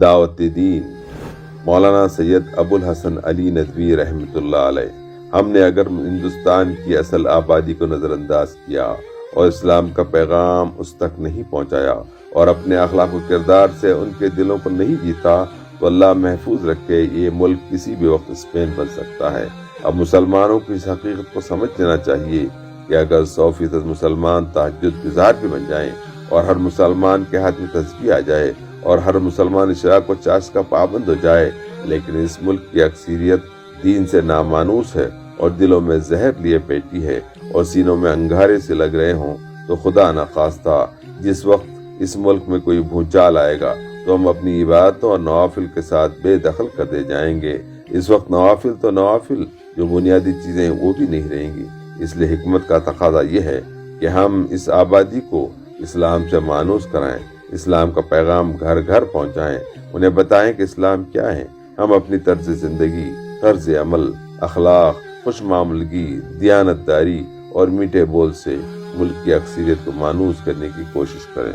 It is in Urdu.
دعوت دین مولانا سید ابوالحسن علی ندوی رحمۃ اللہ علیہ۔ ہم نے اگر ہندوستان کی اصل آبادی کو نظر انداز کیا اور اسلام کا پیغام اس تک نہیں پہنچایا اور اپنے اخلاق و کردار سے ان کے دلوں کو نہیں جیتا تو اللہ محفوظ رکھے یہ ملک کسی بھی وقت اسپین بن سکتا ہے۔ اب مسلمانوں کو اس حقیقت کو سمجھ لینا چاہیے کہ اگر 100% مسلمان تہجد گزار بھی بن جائیں اور ہر مسلمان کے ہاتھ میں تسبیح آ جائے اور ہر مسلمان اشراق و چاش کا پابند ہو جائے، لیکن اس ملک کی اکثریت دین سے نامانوس ہے اور دلوں میں زہر لیے بیٹھی ہے اور سینوں میں انگارے سے لگ رہے ہوں، تو خدا نخواستہ جس وقت اس ملک میں کوئی بھونچال آئے گا تو ہم اپنی عبادتوں اور نوافل کے ساتھ بے دخل کر دے جائیں گے۔ اس وقت نوافل تو نوافل، جو بنیادی چیزیں وہ بھی نہیں رہیں گی۔ اس لیے حکمت کا تقاضا یہ ہے کہ ہم اس آبادی کو اسلام سے مانوس کرائیں، اسلام کا پیغام گھر گھر پہنچائیں، انہیں بتائیں کہ اسلام کیا ہے۔ ہم اپنی طرز زندگی، طرز عمل، اخلاق، خوش معاملگی، دیانت داری اور میٹھے بول سے ملک کی اکثریت کو مانوس کرنے کی کوشش کریں۔